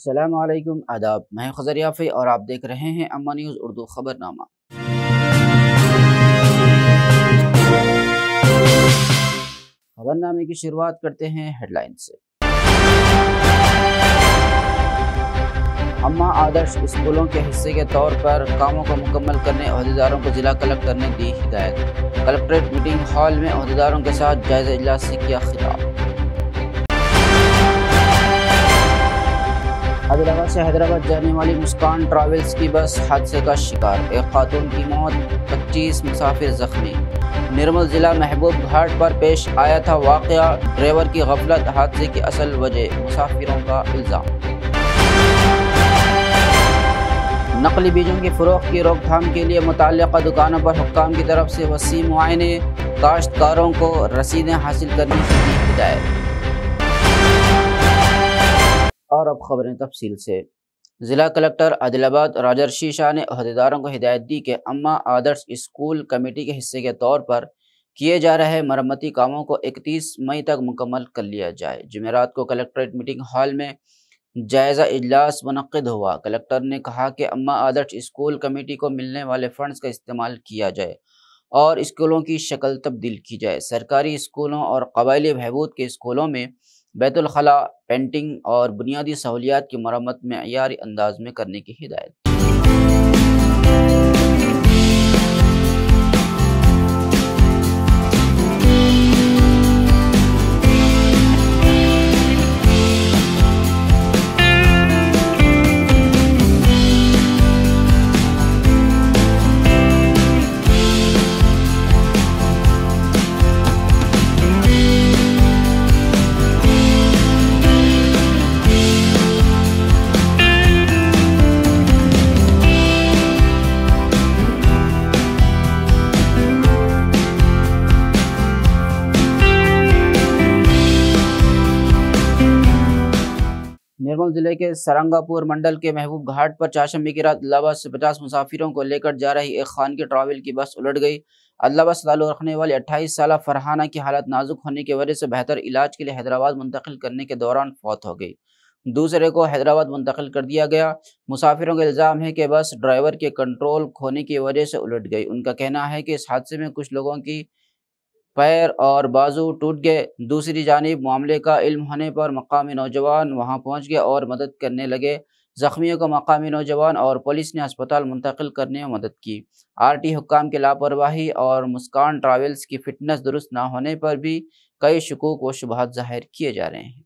السلام علیکم، آداب۔ میں خضر یافی اور آپ دیکھ رہے ہیں اما نیوز اردو خبرنامہ۔ خبرنامے کی شروعات کرتے ہیں ہیڈ لائن سے۔ اما آدرش اسکولوں کے حصے کے طور پر کاموں کو مکمل کرنے عہدیداروں کو ضلع کلکٹر نے دی ہدایت۔ کلکٹریٹ میٹنگ ہال میں عہدیداروں کے ساتھ جائزہ اجلاس سے کیا خطاب۔ عادل آباد سے حیدرآباد جانے والی مسکان ٹراویلز کی بس حادثے کا شکار، ایک خاتون کی موت، 25 مسافر زخمی۔ نرمل ضلع محبوب گھاٹ پر پیش آیا تھا واقعہ، ڈرائیور کی غفلت حادثے کی اصل وجہ، مسافروں کا الزام۔ نقلی بیجوں کی فروخت کی روک تھام کے لیے متعلقہ دکانوں پر حکام کی طرف سے وسیع معائنے، کاشتکاروں کو رسیدیں حاصل کرنے کی دی ہدایت۔ اور اب خبریں تفصیل سے۔ ضلع کلکٹر عادل آباد راجرشی شاہ نے عہدیداروں کو ہدایت دی کہ اما آدرش اسکول کمیٹی کے حصے کے طور پر کیے جا رہے مرمتی کاموں کو 31 مئی تک مکمل کر لیا جائے۔ جمعرات کو کلکٹریٹ میٹنگ ہال میں جائزہ اجلاس منعقد ہوا۔ کلکٹر نے کہا کہ اما آدرش اسکول کمیٹی کو ملنے والے فنڈز کا استعمال کیا جائے اور اسکولوں کی شکل تبدیل کی جائے۔ سرکاری اسکولوں اور قبائلی بہبود کے اسکولوں میں بیت الخلاء، پینٹنگ اور بنیادی سہولیات کی مرمت معیاری انداز میں کرنے کی ہدایت۔ نرمل ضلع کے سرنگا پور منڈل کے محبوب گھاٹ پر چاشمبی کی رات عادل آباد سے 50 مسافروں کو لے کر جا رہی ایک خانگی ٹراویل کی بس الٹ گئی۔ عادل آباد سے تعلق رکھنے والی 28 سالہ فرحانہ کی حالت نازک ہونے کی وجہ سے بہتر علاج کے لیے حیدرآباد منتقل کرنے کے دوران فوت ہو گئی۔ دوسرے کو حیدرآباد منتقل کر دیا گیا۔ مسافروں کا الزام ہے کہ بس ڈرائیور کے کنٹرول کھونے کی وجہ سے الٹ گئی۔ ان کا کہنا ہے کہ اس حادثے میں کچھ لوگوں کی پیر اور بازو ٹوٹ گئے۔ دوسری جانب معاملے کا علم ہونے پر مقامی نوجوان وہاں پہنچ گئے اور مدد کرنے لگے۔ زخمیوں کو مقامی نوجوان اور پولیس نے ہسپتال منتقل کرنے میں مدد کی۔ آرٹی حکام کی لاپرواہی اور مسکان ٹراویلز کی فٹنس درست نہ ہونے پر بھی کئی شکوک و شبہات ظاہر کیے جا رہے ہیں۔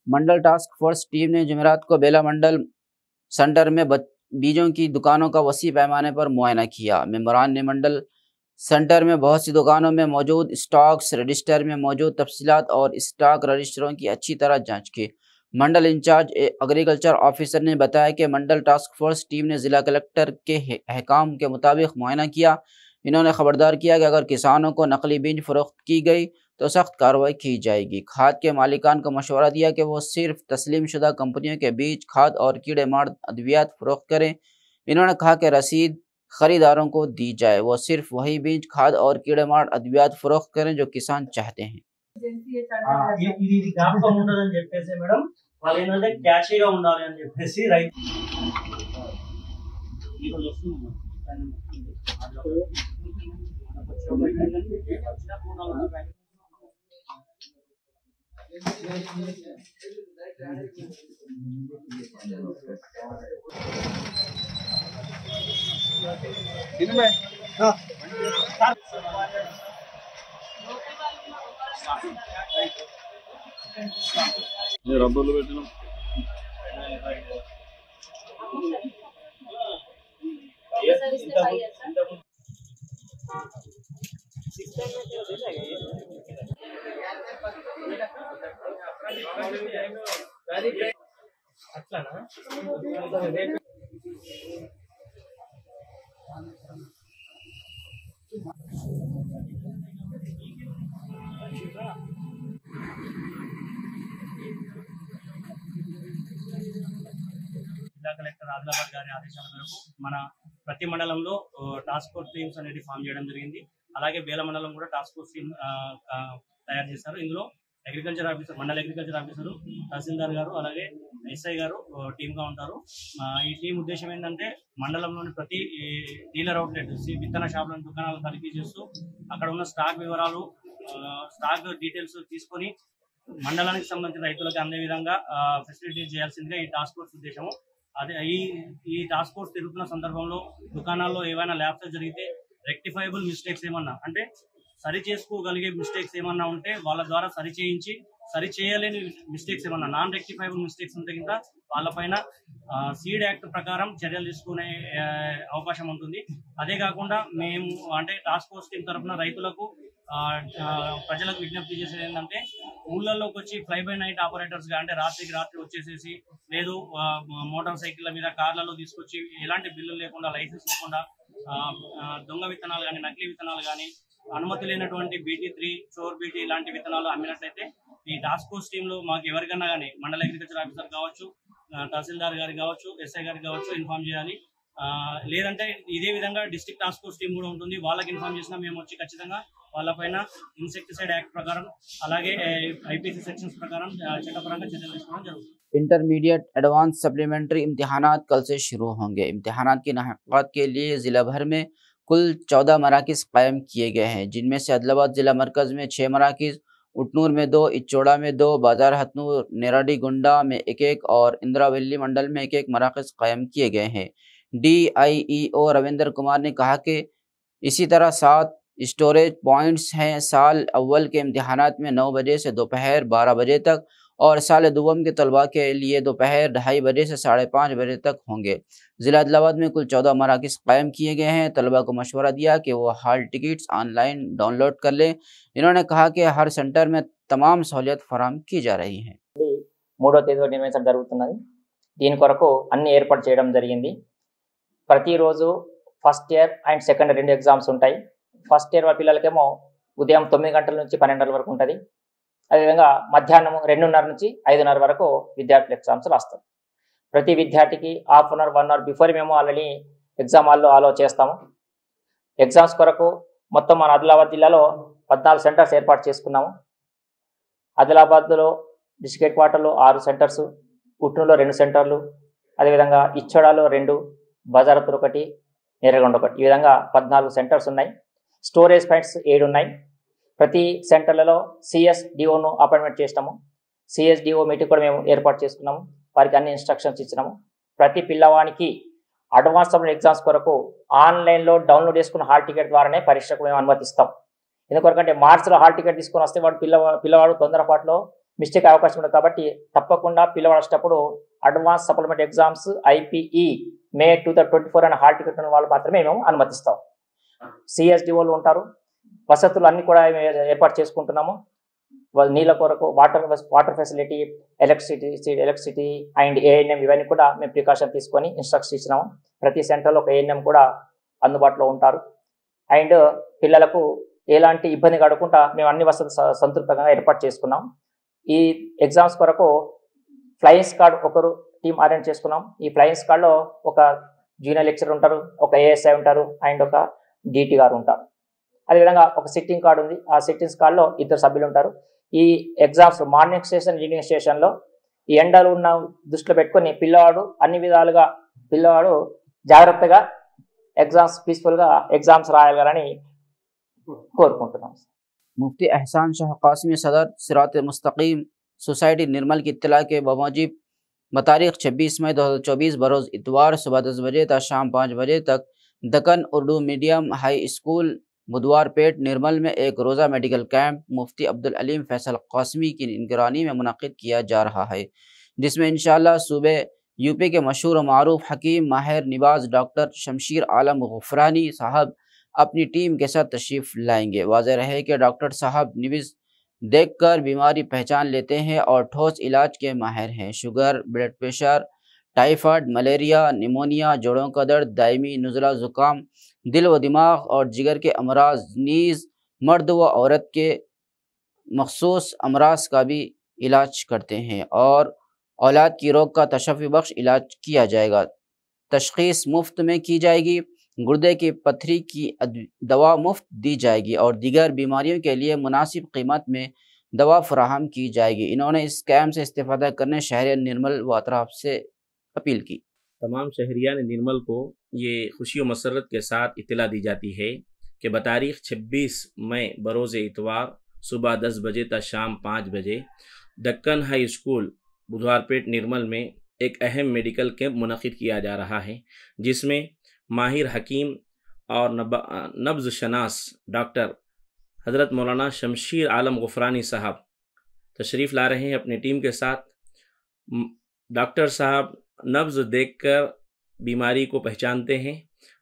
منڈل ٹاسک فورس ٹیم نے جمعرات کو بیلا منڈل سینٹر میں بیجوں کی دکانوں کا وسیع پیمانے پر معائنہ کیا۔ ممبران نے منڈل سینٹر میں بہت سی دکانوں میں موجود اسٹاکس رجسٹر میں موجود تفصیلات اور اسٹاک رجسٹروں کی اچھی طرح جانچ کی۔ منڈل انچارج ایگریکلچر آفیسر نے بتایا کہ منڈل ٹاسک فورس ٹیم نے ضلع کلکٹر کے احکام کے مطابق معائنہ کیا۔ انہوں نے خبردار کیا کہ اگر کسانوں کو نقلی بیج فروخت کی گئی تو سخت کارروائی کی جائے گی۔ کھاد کے مالکان کو مشورہ دیا کہ وہ صرف تسلیم شدہ کمپنیوں کے بیج، کھاد اور کیڑے مار ادویات فروخت کریں۔ انہوں نے کہا کہ رسید खरीदारों को दी जाए। वो सिर्फ वही बीज, खाद और कीड़ेमार अद्वियात फरोख्त करें जो किसान चाहते हैं। ఇది జ్ఞాపకం ఉండదని చెప్పేసి మేడం వాళ్ళు ఏంటంటే క్యాచీగా ఉండాలి అని చెప్పేసి రైతు రబ్బర్లు పెట్టిన అట్లానా జిల్లా కలెక్టర్ ఆదిలాబాద్ గారి ఆదేశాల మేరకు మన ప్రతి మండలంలో టాస్క్ ఫోర్స్ టీమ్స్ అనేది ఫామ్ చేయడం జరిగింది. అలాగే బేల మండలం కూడా టాస్క్ ఫోర్స్ టీమ్ తయారు చేశారు. ఇందులో అగ్రికల్చర్ ఆఫీసర్, మండల అగ్రికల్చర్ ఆఫీసరు, తహసీల్దార్ గారు, అలాగే ఎస్ఐ గారు టీమ్గా ఉంటారు. ఈ టీం ఉద్దేశం ఏంటంటే మండలంలోని ప్రతి డీలర్ అవుట్లెట్, విత్తన షాపులను, దుకాణాలను తనిఖీ చేస్తూ అక్కడ ఉన్న స్టాక్ వివరాలు, స్టాక్ డీటెయిల్స్ తీసుకొని మండలానికి సంబంధించిన రైతులకు అందే విధంగా ఫెసిలిటీస్ చేయాల్సిందిగా ఈ టాస్క్ ఫోర్స్ ఉద్దేశము. అదే ఈ టాస్క్ ఫోర్స్ తిరుగుతున్న సందర్భంలో దుకాణాల్లో ఏవైనా ల్యాప్స్ జరిగితే రెక్టిఫైబుల్ మిస్టేక్స్ ఏమన్నా అంటే సరి చేసుకోగలిగే మిస్టేక్స్ ఏమన్నా ఉంటే వాళ్ళ ద్వారా సరి చేయించి, సరి చేయలేని మిస్టేక్స్ ఏమన్నా నాన్ రెక్టిఫైబుల్ మిస్టేక్స్ ఉంటే కింద వాళ్ళపైన సీడ్ యాక్ట్ ప్రకారం చర్యలు తీసుకునే అవకాశం ఉంటుంది. అదే కాకుండా మేము అంటే టాస్క్ ఫోర్స్ టీం తరఫున రైతులకు ప్రజలకు విజ్ఞప్తి చేసేది ఏంటంటే ఊళ్ళల్లోకి వచ్చి ఫ్లై బై నైట్ ఆపరేటర్స్గా అంటే రాత్రికి రాత్రి వచ్చేసేసి లేదు మోటార్ సైకిళ్ళ మీద కార్లలో తీసుకొచ్చి ఎలాంటి బిల్లులు లేకుండా, లైసెన్స్ లేకుండా దొంగ విత్తనాలు కానీ, నకిలీ విత్తనాలు కానీ, అనుమతి లేనటువంటి BT3, చోర్ బీటీ ఇలాంటి విత్తనాలు అమ్మినట్లయితే ఈ టాస్క్ ఫోర్స్ టీంలో మాకు ఎవరికన్నా కానీ మండల అగ్రికల్చర్ ఆఫీసర్ కావచ్చు, తహసీల్దార్ గారికి కావచ్చు, ఎస్ఐ గారికి కావచ్చు ఇన్ఫార్మ్ చేయాలి. లేదంటే ఇదే విధంగా డిస్ట్రిక్ట్ టాస్క్ ఫోర్స్ టీం కూడా ఉంటుంది. వాళ్ళకి ఇన్ఫార్మ్ చేసినా మేము వచ్చి ఖచ్చితంగా వాళ్ళపైన ఇన్సెక్టిసైడ్ యాక్ట్ ప్రకారం అలాగే IPC సెక్షన్స్ ప్రకారం చట్టపరంగా చర్యలు తీసుకోవడం జరుగుతుంది. इंटरमीडिएट एडवांस सप्लीमेंट्री इम्तिहानात कल से शुरू होंगे। इम्तिहानात की इनेकाद के लिए ज़िला भर में कुल 14 मराकिज़ कायम किए गए हैं, जिनमें से आदिलाबाद ज़िला मरकज़ में 6 मराकिज़, उटनूर में 2, इचोड़ा में 2, बाजार हथनूर, नेराडी गुंडा में 1-1 और इंदिरावली मंडल में 1-1 मराकिज़ कायम किए गए हैं। DIEO रविंद्र कुमार ने कहा कि इसी तरह 7 स्टोरेज पॉइंट्स हैं। साल अव्वल के इम्तिहानात में 9 बजे से दोपहर 12 बजे तक और साल दुवम के तलबा के लिए दोपहर 2:30 बजे से 5:30 बजे तक होंगे। ज़िला आदिलाबाद में कुल 14 मराकिज़ कायम किए गए हैं। तलबा को मशवरा दिया कि वो हाल टिकट्स ऑनलाइन डाउनलोड कर लें। इन्होंने कहा कि हर सेंटर में तमाम सहूलियत फराहम की जा रही हैं। 3వ తేదీలో నిర్వహించడం జరుగుతున్నది. దీని కొరకు అన్ని ఏర్పాటు చేయడం జరిగింది. ప్రతిరోజు first year and second year 2 exams ఉంటాయి. ఫస్ట్ ఇయర్ పిల్లలకేమో ఉదయం 9 గంటల నుంచి 12 గంటల వరకు ఉంటుంది. అదేవిధంగా మధ్యాహ్నం 2:30 నుంచి 5:30 వరకు విద్యార్థులు ఎగ్జామ్స్ రాస్తారు. ప్రతి విద్యార్థికి half an hour 1 hour before మేము ఆల్రెడీ ఎగ్జామ్ హాల్లో అలో చేస్తాము. ఎగ్జామ్స్ కొరకు మొత్తం మన ఆదిలాబాద్ జిల్లాలో 14 సెంటర్స్ ఏర్పాటు చేసుకున్నాము. ఆదిలాబాద్లో డిస్ట్రిక్ట్ హెడ్ క్వార్టర్లో 6 సెంటర్స్, ఉట్నూరులో 2 సెంటర్లు, అదేవిధంగా ఇచ్చోడాలో 2, బజారత్లో 1, నేరగొండ 1, ఈ విధంగా 14 సెంటర్స్ ఉన్నాయి. స్టోరేజ్ పాయింట్స్ 7 ఉన్నాయి. ప్రతి సెంటర్లలో CSDOను అపాయింట్మెంట్ చేసినాము. CSDO మీటింగ్ కూడా మేము ఏర్పాటు చేసుకున్నాము. వారికి అన్ని ఇన్స్ట్రక్షన్స్ ఇచ్చినాము. ప్రతి పిల్లవానికి అడ్వాన్స్ ఎగ్జామ్స్ కొరకు ఆన్లైన్లో డౌన్లోడ్ చేసుకున్న హాల్ టికెట్ ద్వారానే పరీక్షకు మేము అనుమతిస్తాం. ఎందుకంటే మార్చిలో హాల్ టికెట్ తీసుకొని వస్తే పిల్లవాడు తొందరపాటులో మిస్టేక్ అవకాశం ఉంది. కాబట్టి తప్పకుండా పిల్లవాడు వచ్చేటప్పుడు advance supplement exams IPE May 2024 అనే హాల్ టికెట్ ఉన్న వాళ్ళు మాత్రమే మేము అనుమతిస్తాం. CSDOలు ఉంటారు. వసతులు అన్ని కూడా ఏర్పాటు చేసుకుంటున్నాము. నీళ్ళ కొరకు water facility, electricity and ANM ఇవన్నీ కూడా మేము ప్రికాషన్ తీసుకొని ఇన్స్ట్రక్షన్ ఇచ్చినాము. ప్రతి సెంటర్లో ఒక ANM కూడా అందుబాటులో ఉంటారు. అండ్ పిల్లలకు ఎలాంటి ఇబ్బంది కలగకుండా మేము అన్ని వసతులు సంతృప్తంగా ఏర్పాటు చేసుకున్నాం. ఈ ఎగ్జామ్స్ కొరకు ఫ్లయింగ్ స్క్వాడ్ ఒకరు టీం అరేంజ్ చేసుకున్నాం. ఈ ఫ్లయింగ్ స్క్వాడ్లో ఒక జూనియర్ లెక్చరర్ ఉంటారు, ఒక ఏఎస్ఐ ఉంటారు అండ్ ఒక డిటి గారు ఉంటారు. అదేవిధంగా ఒక సిట్టింగ్ కార్డు ఉంది, ఆ సిట్టింగ్స్ కార్డులో 2 సభ్యులు ఉంటారు. ఈ ఎగ్జామ్స్ మార్నింగ్ స్టేషన్ ఈవినింగ్ స్టేషన్లో ఈ ఎండలు ఉన్న దృష్టిలో పెట్టుకొని పిల్లవాడు అన్ని విధాలుగా జాగ్రత్తగా ఎగ్జామ్స్ పీస్ఫుల్గా ఎగ్జామ్స్ రాయాలని కోరుకుంటున్నాం. मुफ्ती एहसान शाह कासमी सदर सिरात मुस्तकीम सोसाइटी निर्मल की इत्तला के बमूजिब बतारीख 26 मई 2024 बरोज़ इतवार सुबह 10 बजे तक शाम 5 बजे तक Deccan Urdu medium high school बुधवार पेट निर्मल में एक रोज़ा मेडिकल कैंप मुफ्ती अब्दुल अलीम फैसल कासमी की निगरानी में मुनक़िद किया जा रहा है, जिसमें इंशाअल्लाह सूबे यूपी के मशहूर मारूफ हकीम माहिर निबाज डॉक्टर शमशीर आलम गुफरानी साहब अपनी टीम के साथ तशरीफ़ लाएंगे। वाज़ेह रहे कि डॉक्टर साहब निविज़ देखकर बीमारी पहचान लेते हैं और ठोस इलाज के माहिर हैं। Sugar, blood pressure, typhoid, malaria, pneumonia, जोड़ों का दर्द, दायमी नज़ला ज़ुकाम, दिल व दिमाग और जिगर के अमराज, नीज़ मर्द व औरत के मखसूस अमराज का भी इलाज करते हैं और औलाद की रोग का तशफ़ी बख्श इलाज किया जाएगा। तशख़ीस मुफ्त में की जाएगी, गुर्दे की पथरी की दवा मुफ्त दी जाएगी और दीगर बीमारियों के लिए मुनासिब कीमत में दवा फराहम की जाएगी। इन्होंने इस कैम्प से इस्तेफ़ादा करने शहरियान निर्मल व अतराफ से अपील की। तमाम शहरियान निर्मल को ये खुशी व मसरत के साथ इत्तला दी जाती है कि बतारीख 26 मई बरोज़ इतवार सुबह 10 बजे तक शाम 5 बजे दक्कन हाई स्कूल बुधवारपेट निर्मल में एक अहम मेडिकल कैंप मुनक़िद किया जा रहा है, जिसमें माहिर हकीम और नब्ज़ शनास डॉक्टर हज़रत मौलाना शमशीर आलम गुफरानी साहब तशरीफ़ ला रहे हैं अपनी टीम के साथ। डॉक्टर साहब नब्ज़ देखकर बीमारी को पहचानते हैं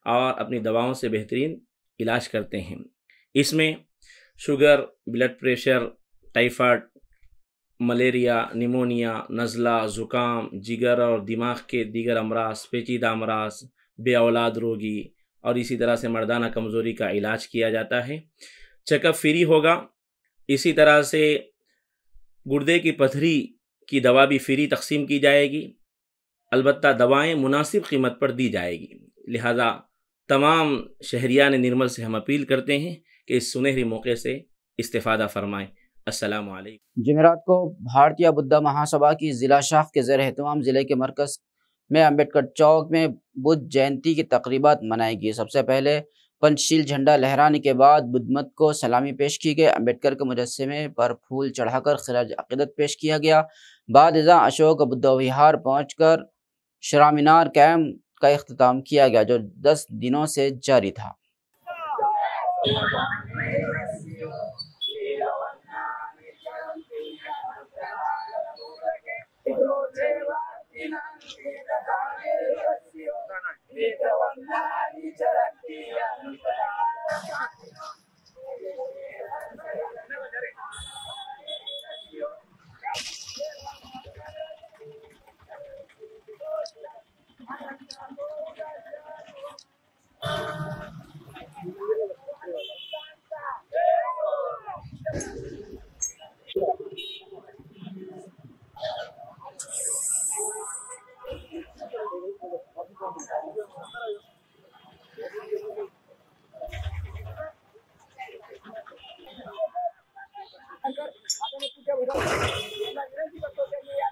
और अपनी दवाओं से बेहतरीन इलाज करते हैं। इसमें sugar, blood pressure, typhoid, malaria, pneumonia, नज़ला, ज़ुकाम, जिगर और दिमाग के दीगर अमराज, पेचीदा अमराज, बे औलाद रोगी और इसी तरह से मर्दाना कमज़ोरी का इलाज किया जाता है। चेकअप फ्री होगा। इसी तरह से गुर्दे की पथरी की दवा भी फ्री तकसीम की जाएगी, अलबत्ता दवाएं मुनासिब कीमत पर दी जाएगी। लिहाजा तमाम शहरियान निर्मल से हम अपील करते हैं कि इस सुनहरी मौके से इस्तेफ़ादा फरमाएँ। अस्सलामु अलैकुम। जुमेरात को भारतीय बुद्ध महासभा की ज़िला शाख के ज़ेर एहतमाम ज़िले के मरकज़ में अम्बेडकर चौक में बुद्ध जयंती की तकरीबात मनाएगी। सबसे पहले पंचशील झंडा लहराने के बाद बुद्ध मत को सलामी पेश की गई। अम्बेडकर के मुजस्समे पर फूल चढ़ाकर खिराज अक़ीदत पेश किया गया। बाद इज़ा अशोक बुद्ध विहार पहुँचकर शरामिनार कैंप का इख्तिताम किया गया, जो 10 दिनों से जारी था।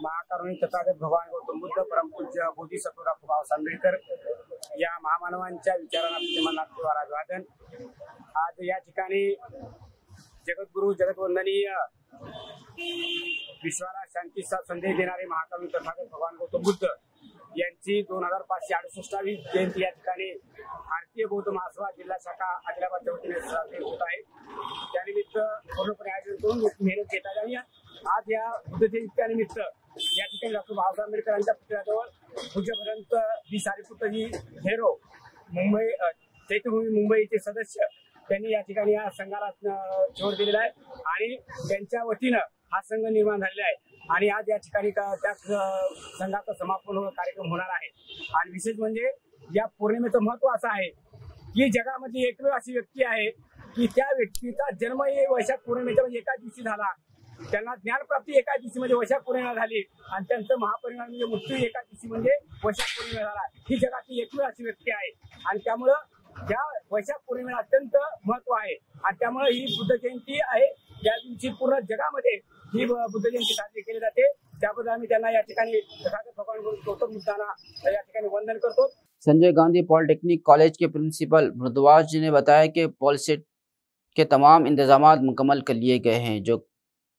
महाकरुणी तथागत भगवान गौतम बुद्ध, परम पूज्य बोधिसत्व डॉक्टर बाबासाहेब आंबेडकर या महामानवांच्या विचारांना प्रतिमानात्मक अभिवादन। आज या ठिकाणी जगद्गुरु जगतवंदनीय विश्वाला शांतीचा संदेश देणारे महाकरुणी तथागत भगवान गौतम बुद्ध यांची 2568वी जयंती या ठिकाणी भारतीय बौद्ध महासभा जिल्हा शाखा आदिलाबादच्या वतीने साजरी होत आहे। त्यानिमित्त पूर्णपणे आयोजन करून मेहनत घेत आहे। आज या बुद्ध जयंतीच्या निमित्त या ठिकाणी डॉक्टर बाबासाहेब आंबेडकरांच्या पुतळ्याजवळ पूज्यभदंत बी सारीपुत्रजी हेरो मुंबई चैत्यभूमी मुंबईचे सदस्य त्यांनी या ठिकाणी या संघाला जोड दिलेला आहे आणि त्यांच्या वतीनं हा संघ निर्माण झालेला आहे आणि आज या ठिकाणी त्या संघाचा समापन कार्यक्रम होणार आहे। आणि विशेष म्हणजे या पौर्णिमेचं महत्व असं आहे की जगामध्ये एकमेव अशी व्यक्ती आहे की त्या व्यक्तीचा जन्म हे वैशाख पौर्णिमेच्या म्हणजे एकाच दिवशी झाला त्यांना ज्ञानप्राप्ती एका दिवशी म्हणजे वशात पौर्णिमा झाली आणि त्यांचं महापरिनिर्वाण म्हणजे मृत्यू एका दिवशी म्हणजे वशात पौर्णिमा झाला. ही जगातली एकमेव अशी व्यक्ती आहे आणि त्यामुळं या वैशाख पौर्णिमेला अत्यंत महत्व आहे आणि त्यामुळे ही बुद्ध जयंती आहे. त्या दिवशी पूर्ण जगामध्ये ही बुद्ध जयंती साजरी केली जाते. त्याबद्दल आम्ही त्यांना या ठिकाणी तथागत भगवान गौतम बुद्धांना या ठिकाणी वंदन करतो. संजय गांधी पॉलिटेक्निक कॉलेज के प्रिंसिपल भरद्वाज जी ने बताया कि पॉलिसेट के तमाम इंतजाम मुकम्मल कर लिए गए हैं जो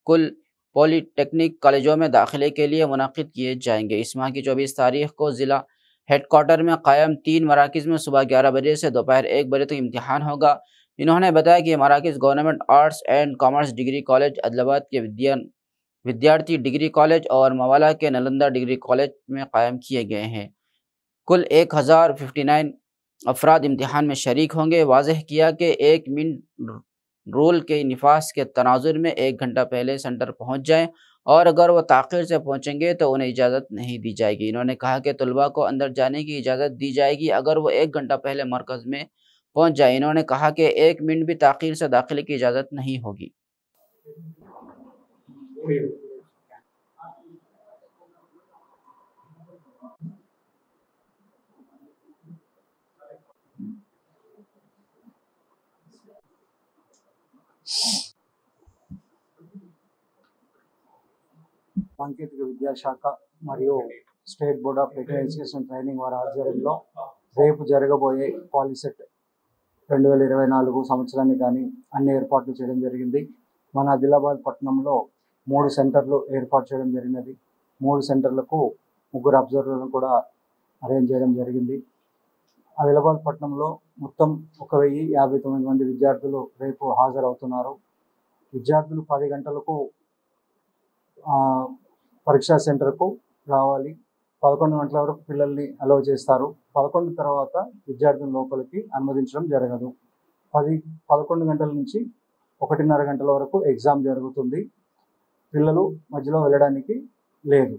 कुल पॉलिटेक्निक कॉलेजों में दाखिले के लिए मुनक़िद किए जाएंगे. इस माह की 24 तारीख को ज़िला हेडक्वार्टर में कायम 3 मराकज़ में सुबह 11 बजे से दोपहर 1 बजे तक इम्तिहान होगा. इन्होंने बताया कि ये मराकज़ government arts and commerce degree college Adilabad के विद्यार्थी डिग्री कॉलेज और मवाला के नालंदा डिग्री कॉलेज में कायम किए गए हैं. कुल 1059 अफराद इम्तिहान में शरीक होंगे. वाज़ेह किया कि 1 मिनट रूल के निफास के तनाजुर में 1 घंटा पहले सेंटर पहुंच जाएं और अगर वो ताख़िर से पहुंचेंगे तो उन्हें इजाज़त नहीं दी जाएगी. इन्होंने कहा कि तलबा को अंदर जाने की इजाज़त दी जाएगी अगर वो 1 घंटा पहले मरकज़ में पहुंच जाए. इन्होंने कहा कि 1 मिनट भी ताख़िर से दाखिले की इजाज़त नहीं होगी. సాంకేతిక విద్యాశాఖ మరియు state board of technical education training వారి ఆధ్వర్యంలో రేపు జరగబోయే పాలిసెట్ 2024 సంవత్సరానికి కానీ అన్ని ఏర్పాట్లు చేయడం జరిగింది. మన ఆదిలాబాద్ పట్టణంలో 3 సెంటర్లు ఏర్పాటు చేయడం జరిగినది. 3 సెంటర్లకు 3 అబ్జర్వర్లను కూడా అరేంజ్ చేయడం జరిగింది. ఆదిలాబాద్ పట్టణంలో మొత్తం 1059 మంది విద్యార్థులు రేపు హాజరవుతున్నారు. విద్యార్థులు 10 గంటలకు పరీక్షా సెంటర్కు రావాలి. 11 గంటల వరకు పిల్లల్ని అలౌ చేస్తారు. 11 తర్వాత విద్యార్థుల లోపలికి అనుమతించడం జరగదు. 11 గంటల నుంచి 1:30 గంటల వరకు ఎగ్జామ్ జరుగుతుంది. పిల్లలు మధ్యలో వెళ్ళడానికి లేదు.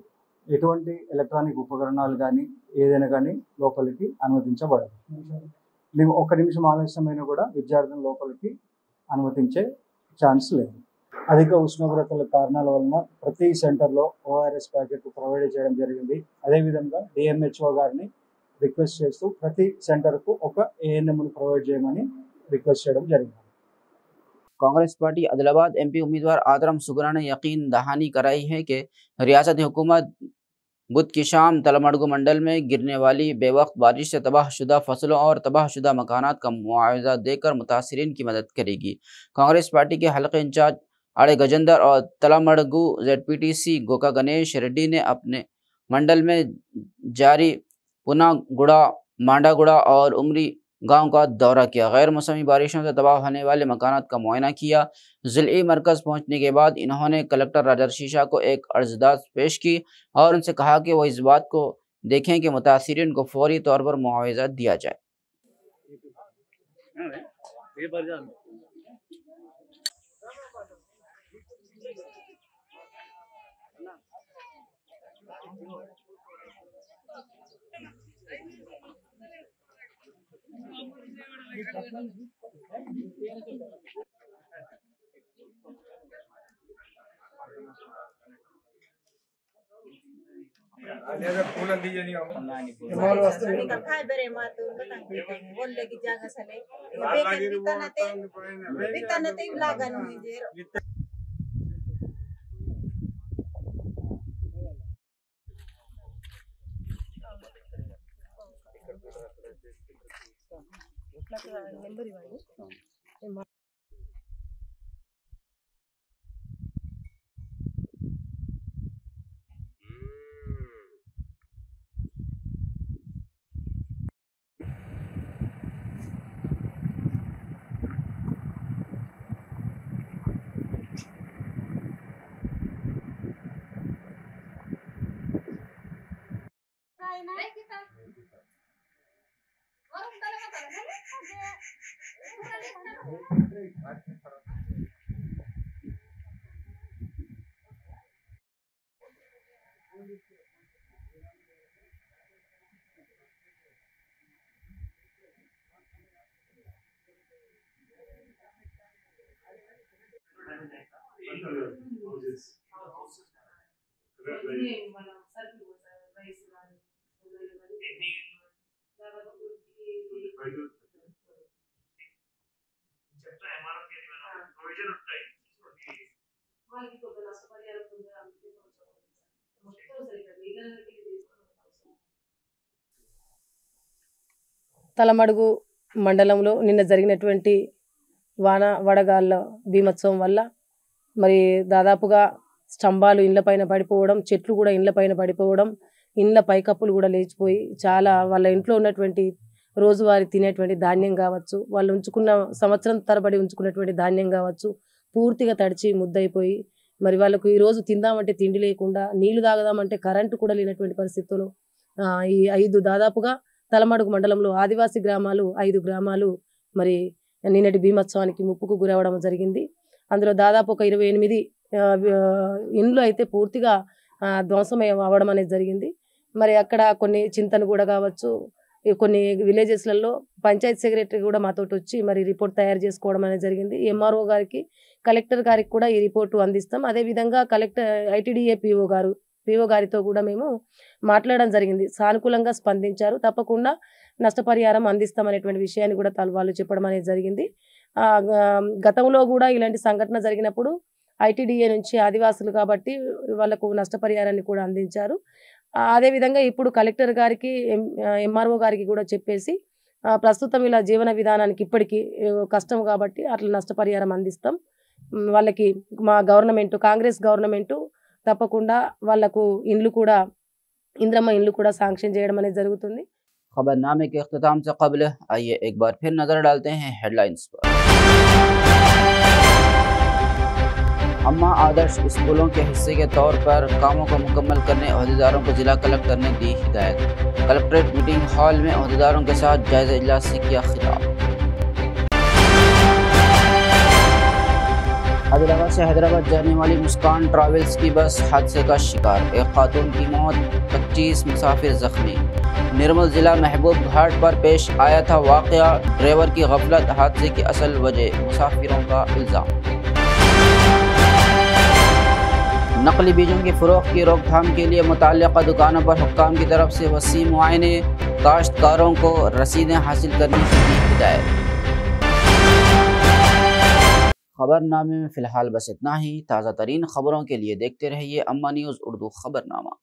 ఎటువంటి ఎలక్ట్రానిక్ ఉపకరణాలు కానీ ఏదైనా కానీ లోపలికి అనుమతించబడదు. 1 నిమిషం ఆలస్యమైన కూడా విద్యార్థుల లోపలికి అనుమతించే ఛాన్స్ లేదు. అధిక ఉష్ణోగ్రతల కారణాల వలన ప్రతి సెంటర్లో ఓఆర్ఎస్ ప్యాకెట్ ప్రొవైడ్ చేయడం జరిగింది. అదేవిధంగా డిఎంహెచ్ఓ గారిని రిక్వెస్ట్ చేస్తూ ప్రతి సెంటర్కు ఒక ఏఎన్ఎంను ప్రొవైడ్ చేయమని రిక్వెస్ట్ చేయడం జరిగింది. कांग्रेस पार्टी आदिलाबाद एमपी उम्मीदवार आदरम सुगरा ने यकीन दहानी कराई है कि रियासती हुकूमत बुध की शाम तलमड़गू मंडल में गिरने वाली बेवक्त बारिश से तबाहशुदा फसलों और तबाहशुदा मकानात का मुआवजा देकर मुतासरीन की मदद करेगी. कांग्रेस पार्टी के हल्के इंचार्ज आड़े गजेंद्र और तलमड़गू ZPTC गोका गणेश रेड्डी ने अपने मंडल में जारी पुनागुड़ा, मांडागुड़ा और उमरी गांव का दौरा किया. गैर मौसमी बारिशों से तबाह होने वाले मकानात का मुआयना किया. ज़िले मरकज़ पहुंचने के बाद इन्होंने कलेक्टर राजा शीशा को एक अर्ज़दाद पेश की और उनसे कहा कि वो इस बात को देखें कि मुतासरीन को फौरी तौर पर मुआवजा दिया जाए. काय बरे मात बोलले की जागा झाले विकताना ते लागण म्हणजे నెంబర్ ఇవ్వండి. తలమడుగు మండలంలో నిన్న జరిగినటువంటి వడగాళ్ళ భీమోత్సవం వల్ల మరి దాదాపుగా స్తంభాలు ఇండ్లపైన పడిపోవడం, చెట్లు కూడా ఇండ్లపైన పడిపోవడం, ఇండ్ల పైకప్పులు కూడా లేచిపోయి చాలా వాళ్ళ ఇంట్లో ఉన్నటువంటి రోజువారీ తినేటువంటి ధాన్యం కావచ్చు, వాళ్ళు ఉంచుకున్న సంవత్సరం తరబడి ఉంచుకున్నటువంటి ధాన్యం కావచ్చు పూర్తిగా తడిచి ముద్దయిపోయి మరి వాళ్ళకు ఈరోజు తిందామంటే తిండి లేకుండా, నీళ్లు తాగదామంటే కరెంటు కూడా లేనటువంటి పరిస్థితుల్లో ఈ 5 దాదాపుగా తలమడుగు మండలంలో ఆదివాసీ గ్రామాలు 5 గ్రామాలు మరి నిన్నటి భీమోత్సవానికి ముప్పుకు గురవడం జరిగింది. అందులో దాదాపు ఒక 28 ఇండ్లు అయితే పూర్తిగా ధ్వంసం అవ్వడం అనేది జరిగింది. మరి అక్కడ కొన్ని చింతనగూడ కావచ్చు, కొన్ని విలేజెస్లలో పంచాయతీ సెక్రటరీ కూడా మాతోటి వచ్చి మరి రిపోర్ట్ తయారు చేసుకోవడం అనేది జరిగింది. ఎంఆర్ఓ గారికి, కలెక్టర్ గారికి కూడా ఈ రిపోర్టు అందిస్తాం. అదేవిధంగా ఐటీడీఏ పిఓ గారితో కూడా మేము మాట్లాడడం జరిగింది. సానుకూలంగా స్పందించారు. తప్పకుండా నష్టపరిహారం అందిస్తామనేటువంటి విషయాన్ని కూడా వాళ్ళు చెప్పడం అనేది జరిగింది. గతంలో కూడా ఇలాంటి సంఘటన జరిగినప్పుడు ఐటీడీఏ నుంచి ఆదివాసులు కాబట్టి వాళ్ళకు నష్టపరిహారాన్ని కూడా అందించారు. అదేవిధంగా ఇప్పుడు కలెక్టర్ గారికి, ఎంఆర్ఓ గారికి కూడా చెప్పేసి ప్రస్తుతం ఇలా జీవన విధానానికి ఇప్పటికీ కష్టం కాబట్టి అట్లా నష్టపరిహారం అందిస్తాం. వాళ్ళకి మా గవర్నమెంట్, కాంగ్రెస్ గవర్నమెంట్ తప్పకుండా వాళ్ళకు ఇండ్లు కూడా, ఇంద్రమ్మ ఇండ్లు కూడా శాంక్షన్ చేయడం అనేది జరుగుతుంది. खबरनामे के अख्ताम से कबल आइए एक बार फिर नजर डालते हैं हेडलाइंस पर। अम्मा आदर्श स्कूलों के हिस्से के तौर पर कामों को मुकम्मल करने अहदेदारों को जिला कलेक्टर ने दी हिदायत। कलेक्ट्रेट मीटिंग हॉल में अहदेदारों के साथ जायजा इजलास से किया खिताब। आदिलाबाद से हैदराबाद जाने वाली मुस्कान ट्रैवल्स की बस हादसे का शिकार, एक खातून की मौत, 25 मुसाफिर जख्मी। निर्मल जिला महबूब घाट पर पेश आया था वाक़या, ड्राइवर की गफलत हादसे की असल वजह, मुसाफिरों का इल्ज़ाम। नकली बीजों की फ़रोख्त की रोकथाम के लिए मुताल्लिक़ा दुकानों पर हुक्काम की तरफ से वसी मुआयने, काश्तकारों को रसीदें हासिल करने की दी हिदायत। खबरनामे में फ़िलहाल बस इतना ही। ताज़ा तरीन खबरों के लिए देखते रहिए अम्मा न्यूज़ उर्दू खबरनामा।